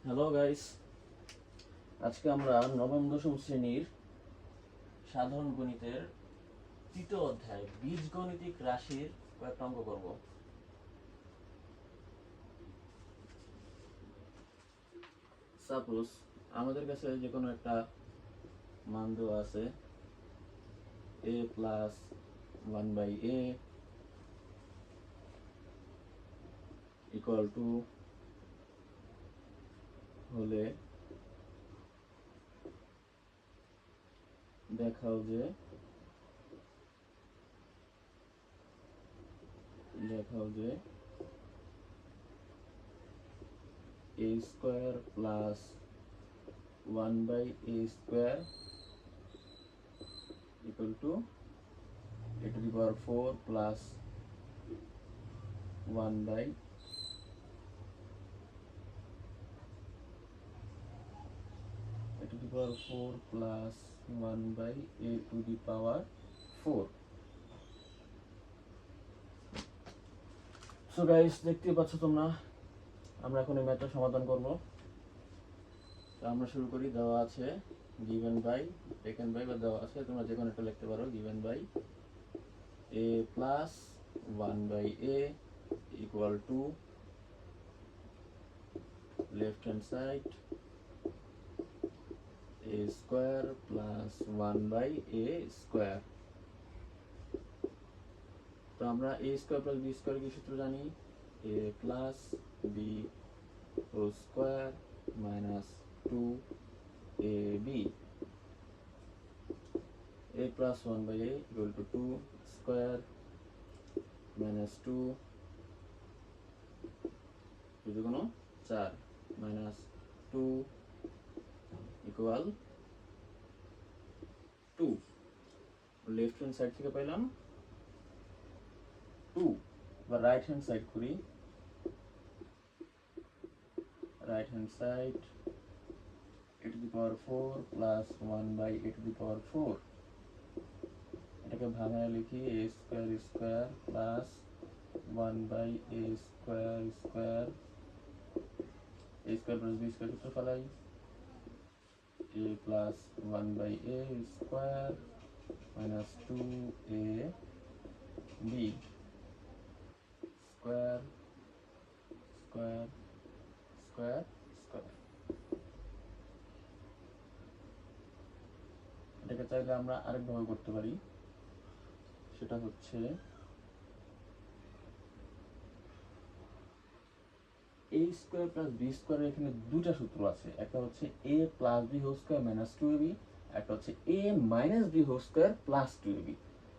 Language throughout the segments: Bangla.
হ্যালো গাইস, আজকে আমরা নবম দশম শ্রেণীর সাধারণ গণিতের তৃতীয় অধ্যায় বীজগণিতিক রাশির কয়েকটা অঙ্ক করব। সাপোজ আমাদের কাছে যে কোনো একটা মান দেওয়া আছে a plus 1/a equal to হলে দেখাও যে a square plus 1/a square equal to a to the power 4 plus 1 by a to the power 4 plus 1 by a to the power 4. So guys, দেখতেই পাচ্ছ তোমরা, আমরা এখন এই ম্যাথটা সমাধান করব। তো আমরা শুরু করি। দেওয়া আছে given by taken by বা দেওয়া আছে, তোমরা যে কোনো একটা লিখতে পারো। given by a plus 1 by a equal to left hand side a square plus 1 by a square. তো আমরা a square plus b square কি সূত্র জানি? a plus b whole square minus 2ab. a plus 1 by a equal to 2 square minus 2 যদি কোনো 4 minus 2 equal 2. Left hand side থেকে পাইলাম 2, বা রাইট হ্যান্ড সাইড করি। Right hand side a to the power 4 plus 1 by a to the power 4, এটাকে ভাঙায় লিখি a square square plus 1 by a square square, a square plus b square সূত্র ফেলাই, a plus 1 by a square minus 2ab square square square square. এটাকে চাইলে আমরা আরেকভাবে করতে পারি, সেটা হচ্ছে a স্কয়ার প্লাস b স্কয়ারের এখানে দুটো সূত্র আছে। একটা হচ্ছে a প্লাস b whole square minus 2ab, একটা হচ্ছে a মাইনাস b whole square plus 2ab।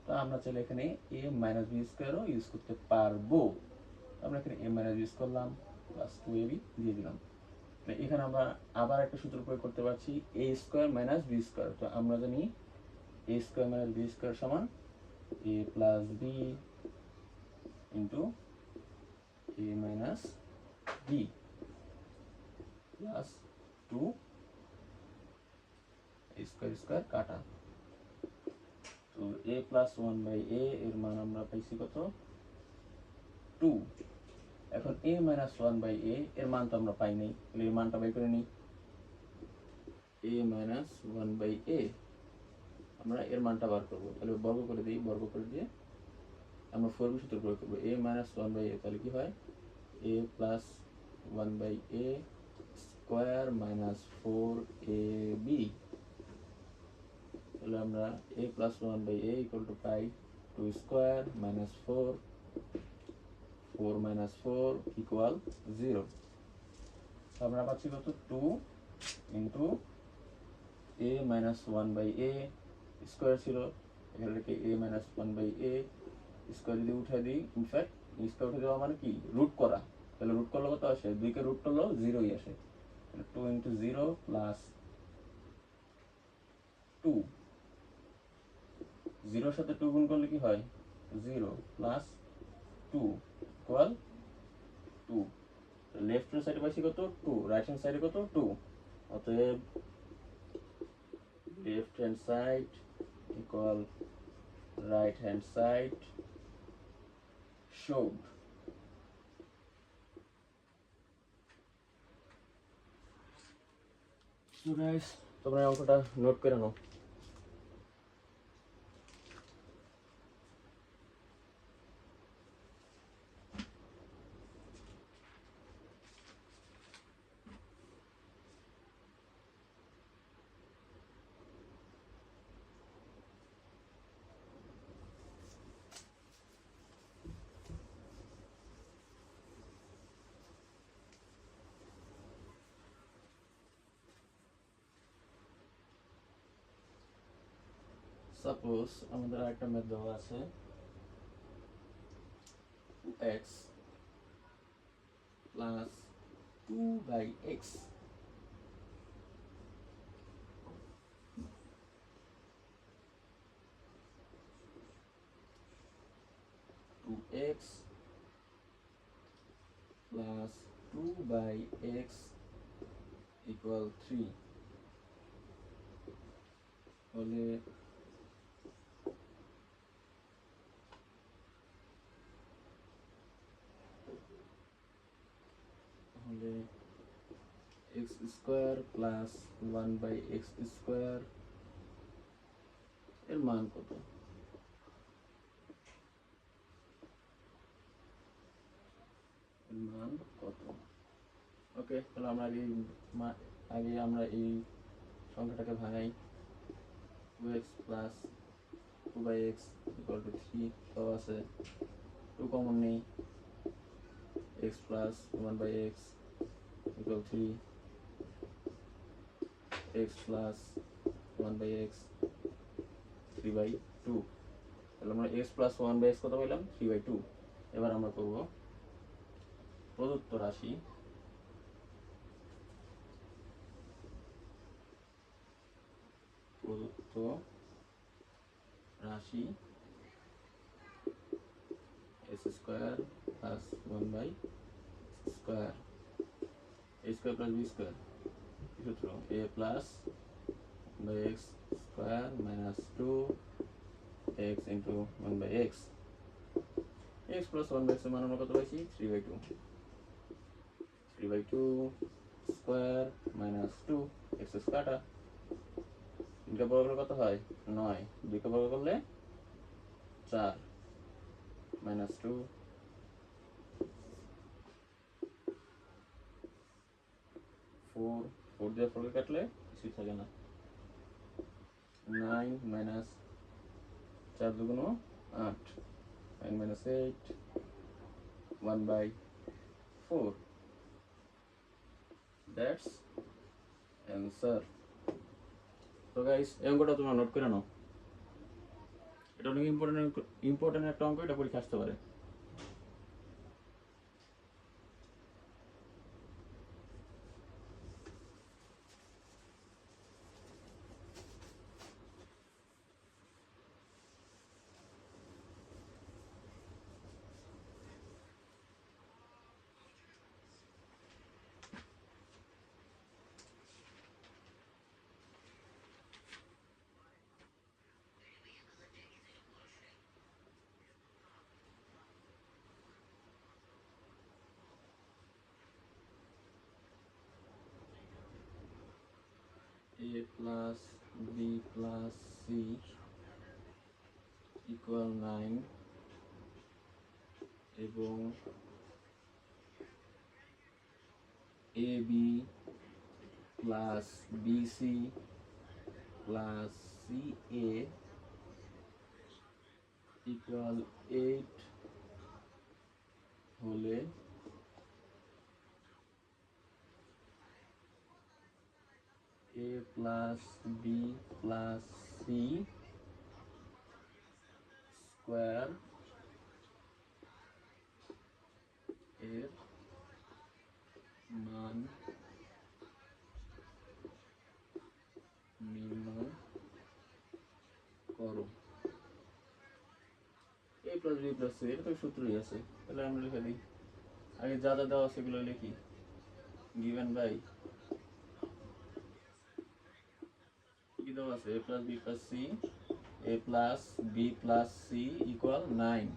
তো আমরা চাইলে এখানে a মাইনাস b স্কয়ারও ইউজ করতে পারবো। আমরা এখানে a মাইনাস b করলাম প্লাস 2ab দিয়ে দিলাম। এখানে আমরা আবার একটা সূত্র প্রয়োগ করতে পারছি, a square minus b square. তো আমরা জানি a square minus b square সমান a প্লাস b ইন্টু a মাইনাস b প্লাস 2 স্কয়ার স্কয়ার কাটা। তো a প্লাস 1 বাই a এর মান আমরা পাইছি কত? 2। এখন a মাইনাস 1 বাই a এর মান তো আমরা পাই নাই, তাহলে এর মানটা বের করে নিই। a মাইনাস 1 বাই a আমরা এর মানটা বার করবো। তাহলে বর্গ করে দিই, বর্গ করে দিয়ে আমরা 4b সূত্র প্রয়োগ করবো। a মাইনাস 1 বাই a তাহলে কি হয়? a plus 1 by a square minus 4ab। তাহলে আমরা a plus 1 by a equal to পাই 2 স্কয়ার মাইনাস 4 মাইনাস 4 ইকুয়াল 0। আমরা পাচ্ছি কত? 2 into a minus 1 by a square ছিল, এখানে রেখে a minus 1 by a square যদি উঠে দিই, ইনফ্যাক্ট স্কয়ার উঠে দেওয়া মানে কি? রুট করা। তাহলে রুট করলে কত আসে? 2 কে রুট করলেও 0ই আসে। 2 ইন্টু 0 প্লাস 2, 0 সাথে 2 গুণ করলে কি হয়? 0 প্লাস 2 ইকুয়াল 2। লেফট হ্যান্ড সাইডে পাইছি কত? 2, রাইট হ্যান্ড সাইডে কত? 2। অতএব left hand side equal right hand side showed। So guys তোমরা এই অঙ্কটা নোট করে নাও। সাপোজ আমাদের একটা ম্যাথ দেওয়া আছে x plus 2/x 2x plus 2/x equal 3 হলে x square plus 1/x square এর মান কত? এর মান কত? ওকে, তাহলে আমরা আগে আমরা এই সংখ্যাটাকে ভাঙাই। 2x plus 2/x equal to 3 তো আছে 2 কমন নেই, x plus 1/x equal 3, x plus 1/x 3/2। তাহলে আমরা x প্লাস 1/x কত পেলাম? 3/2। এবার আমরা করব প্রদত্ত রাশি x square plus 1/x square, a square plus b square সূত্র a plus x square minus 2x into 1/x। x plus 1/x এর মান আমরা কত পাইছি? 3/2। 3/2 স্কয়ার মাইনাস 2 x স্কয়ারটা 3 কে বর্গ করলে কত হয়? 9। 2 কে বর্গ করলে 4 মাইনাস 2 4 4 দিয়ে 4 কে কাটলে কিছুই থাকে না। 9 মাইনাস 4 দুগুণ 8, 9 মাইনাস 8 1/4। That's answer. তো গাইস এই অঙ্কটা তোমরা নোট করে নাও, এটা অনেক ইম্পর্টেন্ট একটা অঙ্ক, এটা পরীক্ষা আসতে পারে। a plus b plus c equal 9 এবং ab plus bc plus ca equal 8 হলে a plus b plus c square এর মান নির্ণয় করো। a plus b plus c এটা তো সূত্রই আছে, তাহলে আমরা লিখে দিই। আগে যা যা দেওয়া সেগুলো লিখি। given by কি দেওয়া আছে? a plus b plus c, a plus b plus c equal 9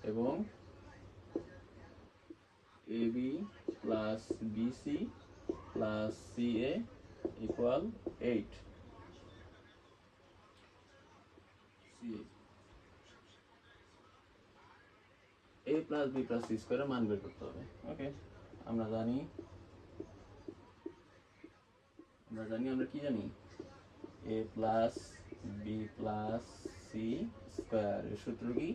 এবং ab plus bc plus ca equal 8. a plus b plus c স্কয়ারের মান বের করতে হবে। ওকে, আমরা জানি আমরা কি জানি a plus b plus c square এর সূত্র কি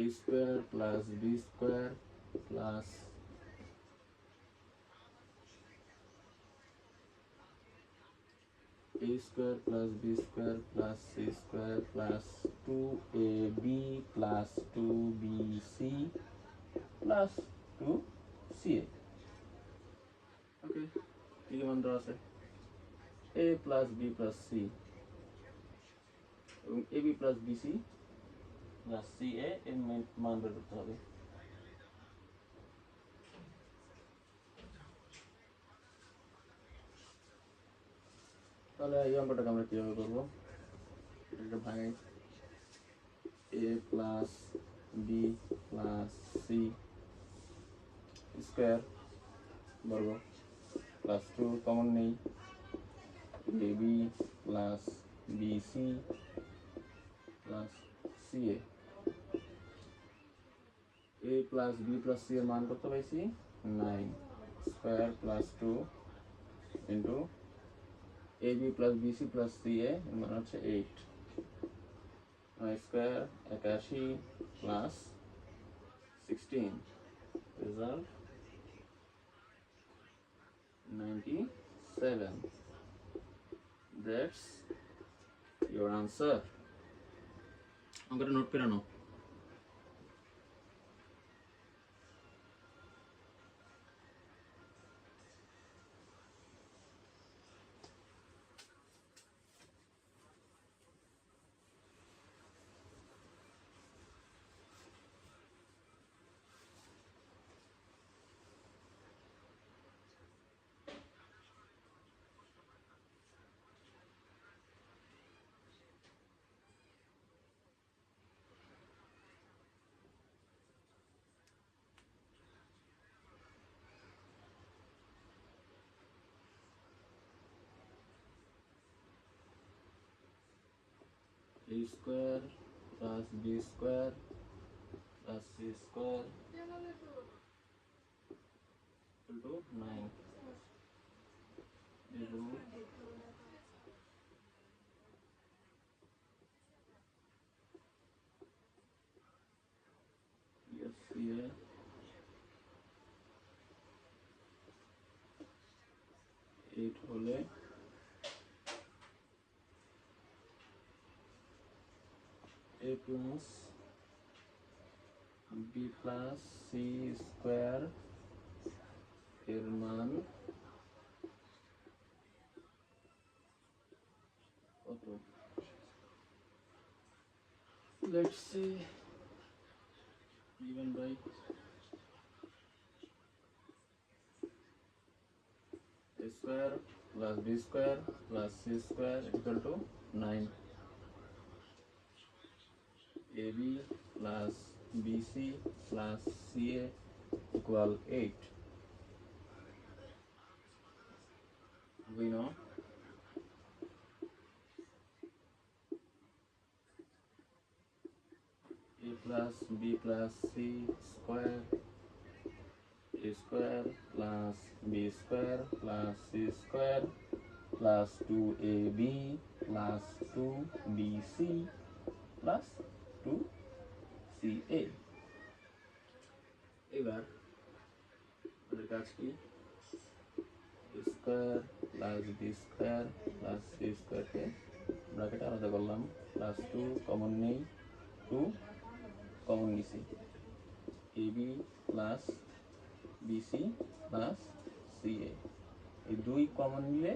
a square plus b square plus a square plus b square plus c square plus 2ab plus 2bc plus 2ca. Okay, কি মান দেওয়া আছে a plus b plus c এবং ab plus bc plus ca এর মান বের করতে হবে। তাহলে এই অঙ্কটাকে আমরা কিভাবে করবো, এটা ভাঙাই a plus b plus c square বর্গ প্লাস 2 কমন নেই ab plus bc plus ca a plus b plus c এর মান কত পাইছি 9 square plus 2 into ab plus bc plus ca এর মান হচ্ছে 8 9 square 81 plus 16 result 97. That's your answer. অঙ্কটা নোট করে নাও। a square plus b square plus c square equal to 9 এবং CA 8 হলে a plus b plus c square এর মান কত, let's see given by a square plus b square plus c square equal to 9 ab plus bc plus ca equal 8. We know a plus b plus c square a square plus b square plus c square plus 2ab plus 2bc plus 2ca. এবার আমাদের কাজ কি square plus B square plus C স্কয়ারকে ব্র্যাকেট আলাদা করলাম প্লাস 2 কমন নেই 2 কমন নিছি ab plus BC plus CA এই দুই কমন নিলে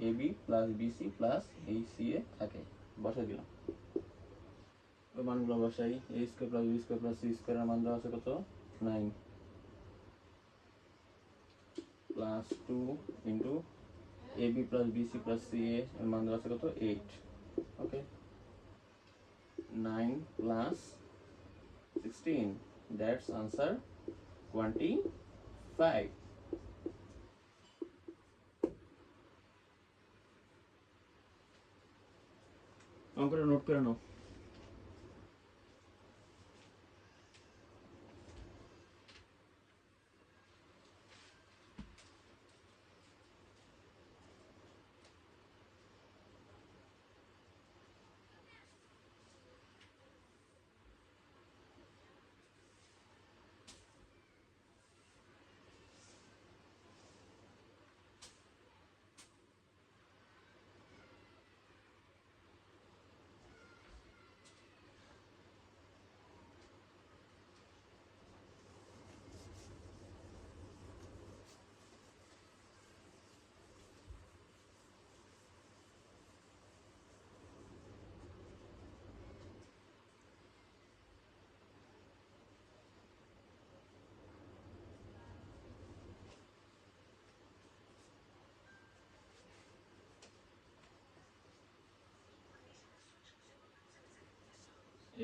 ab প্লাস বিসি প্লাস এই সিএ থাকে বসাই দিলাম ওই মানগুলো বসাই a square plus B square plus C স্কয়ারের মান দেওয়া আছে কত 9 plus 2 into AB plus BC plus CA এর মান দেওয়া আছে কত 8. Okay, 9 plus 16, that's answer 25. অঙ্কটা নোট করে নাও।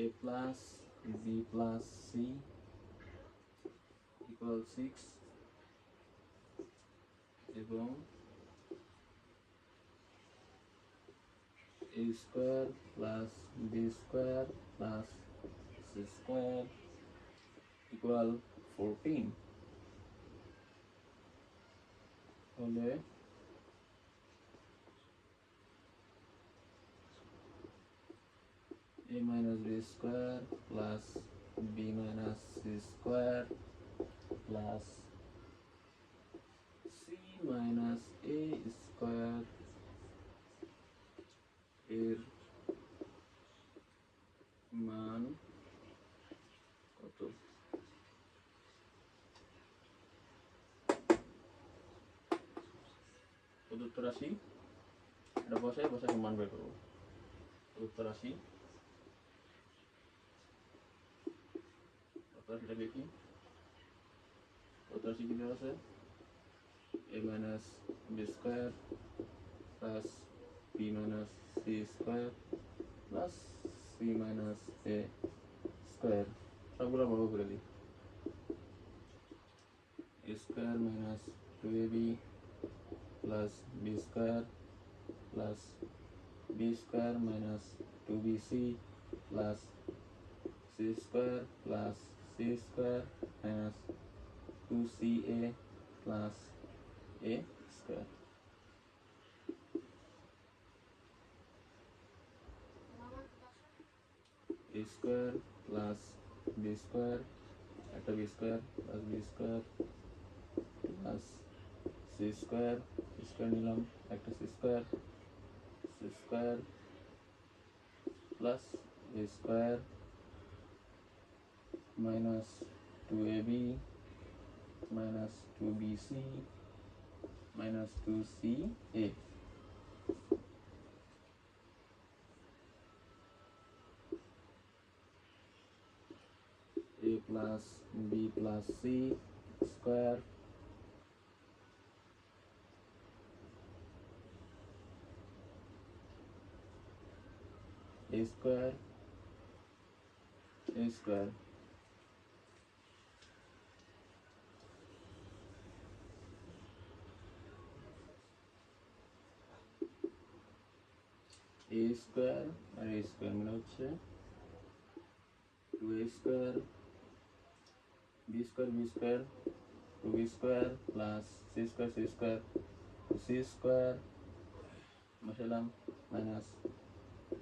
A plus b plus c equal 6 এবং a square plus b square plus c square equal 14 হলে a minus b square plus b minus c square plus c minus a square এর মান কত? প্রদত্ত রাশি এটা বসাই মান বের করবো। প্রদত্ত রাশি রাশিটা দেখি। প্রদত্ত রাশি কি দেওয়া আছে? a minus b square plus b minus c square plus c minus a square সবগুলো বর্গ করে দিই। a square minus 2ab plus b square plus b square minus 2bc plus c square plus c square minus 2ca plus a square a square plus b square একটা b square plus b square plus c square নিলাম একটা c square plus a square minus 2ab minus 2bc minus 2ca a plus b plus c square a square a square R a square মানে হচ্ছে 2a square b square 2b square plus c square 2c square বসালাম minus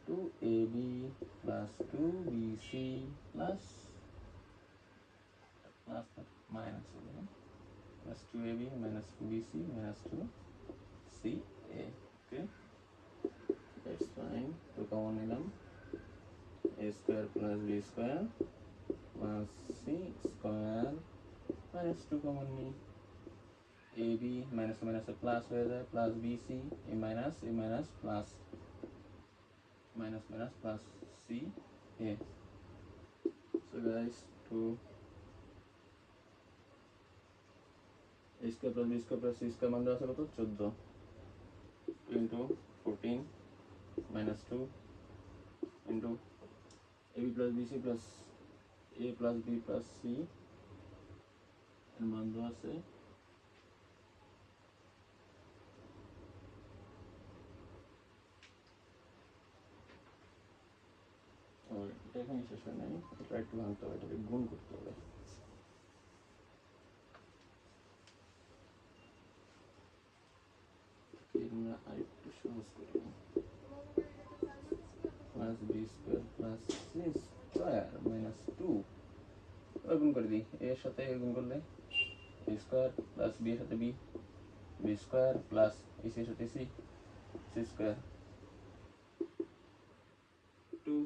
2ab plus 2bc plus minus plus 2ab minus 2bc minus 2ca okay that's fine to common নিলাম a square plus b square plus c square minus 2 common নিই ab minus minus plus হয়ে যায় plus bc a minus plus minus plus c a so guys to a square plus b square plus c square মান দেওয়া আছে কত 14 into 14 minus 2 into ab plus bc plus a plus b plus c এর মান দেওয়া আছে এটা এখানে শেষ হয় নাই, এটা একটু ভাঙতে হবে, এটাকে গুণ করতে হবে। আমরা আরেকটু সহজ করি, plus B square plus C square minus 2 গুণ করে দিই, এর সাথে গুণ করলে এ স্কোয়ার প্লাস বি এর সাথে B, B square plus A C এর সাথে C, C square 2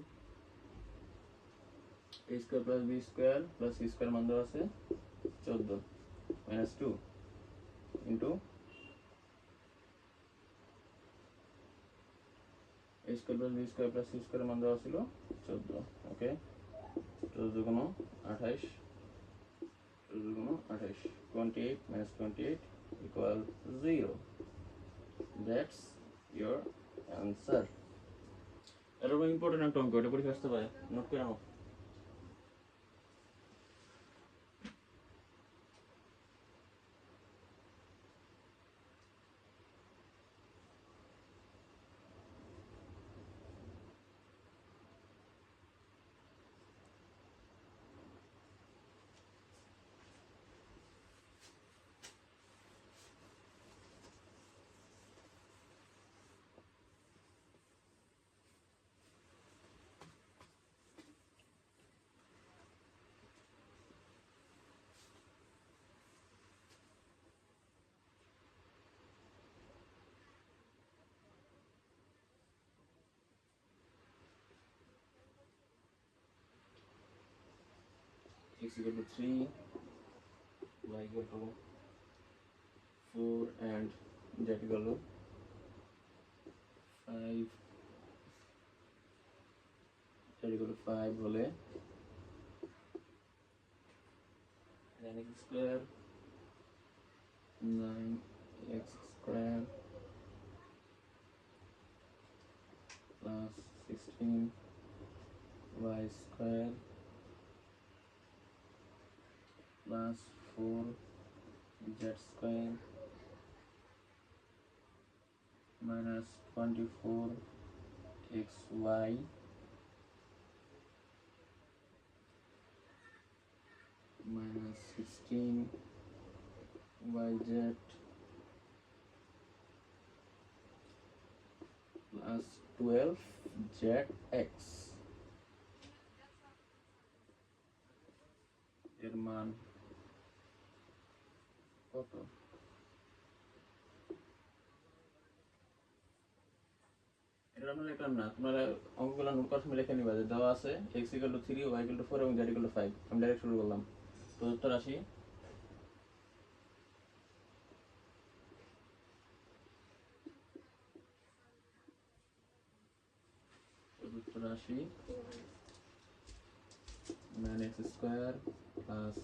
A square plus B square plus C square মান দেওয়া আছে 14 minus 2 into A square plus B square plus C square মান দেওয়া ছিল 14। ওকে, 14 গুণ 28, 14 গুণ 28, 28 minus 28 equal 0. That's your answer. এটা খুব ইম্পর্টেন্ট একটা অঙ্ক, এটা পরীক্ষা আসতে পারে, নোট করে নাও। X equal to 3, y equal to 4 and z equal to 5, z equal to 5 হলে then x square 9x square plus 16y square plus 4z square minus 24xy minus 16yz plus 12zx এর মান কত? এটা আমরা লিখলাম না, তোমরা অঙ্কগুলো নোট করার সময় লিখে নিবা যে দেওয়া আছে x equal to 3, y equal to 4 এবং z equal to 5। আমি ডাইরেক্ট শুরু করলাম। প্রদত্ত রাশি প্রদত্ত রাশি 9x square plus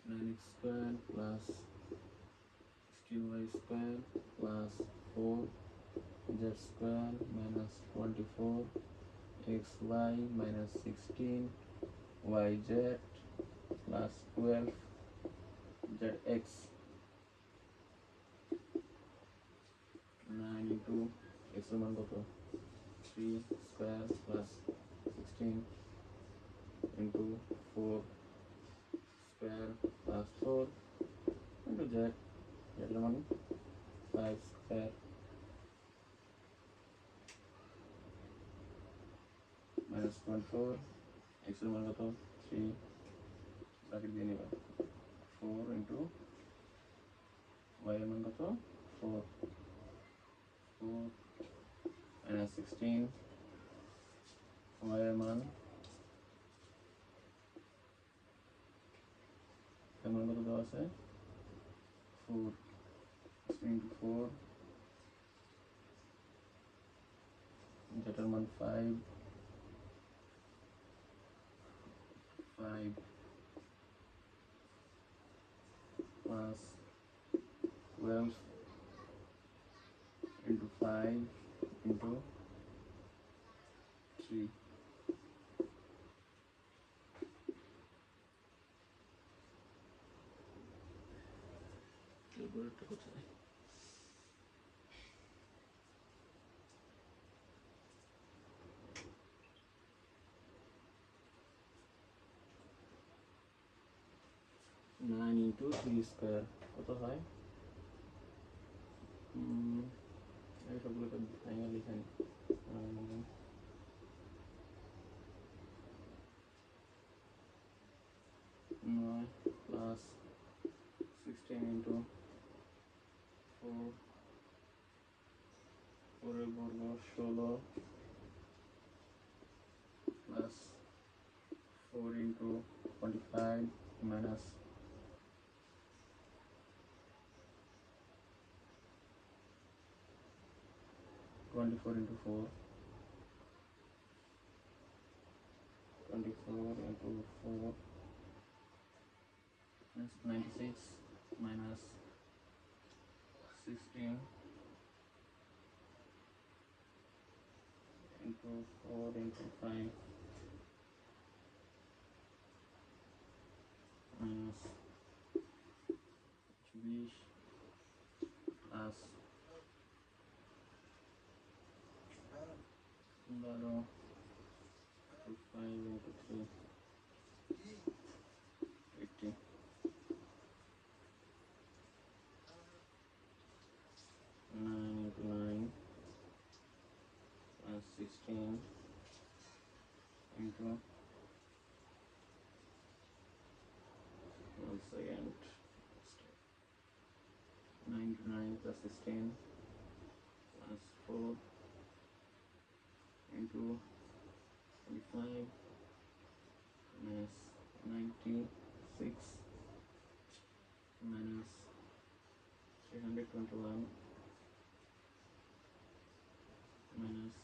9x square plus 16y square plus 4z square minus 24xy minus 16yz plus 12zx 9 into x এর মান কত? 3 square plus 16 into 4 square plus 4 into z, z এর মান 5 square minus 24, x এর মান কত? 3 ব্র্যাকেট দিয়ে নিবা, 4 into y এর মান কত? 4 minus 16, y এর মান কত দেওয়া আছে? 4, 16 into 4, z এর মান 5 plus 12 into 5 into 3, into 3 square কত হয়? এই সবগুলোকে ভাঙা লিখেন। 9 প্লাস 16 ইন্টু 4, 4 এর বর্গ 16 plus 4 into 25 minus 24 into 4, 24 into 4 is 96 minus 16 into 4 into 5 minus 20 plus 12 to 5 into 3 80 9 into 9 plus 16 into 1 second 9 to 9 plus 16 plus 4 into 25 minus 96 minus 321 minus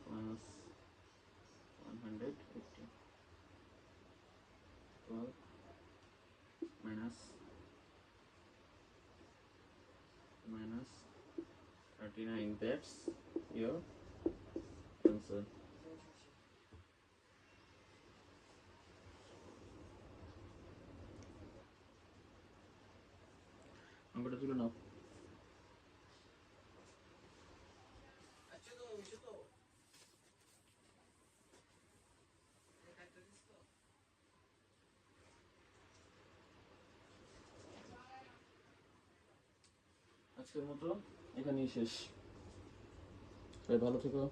plus 180 12 minus 39. That's your answer. অঙ্কটা তুলে নাও। আজকের মতো এখানেই শেষ। ভালো থেকো।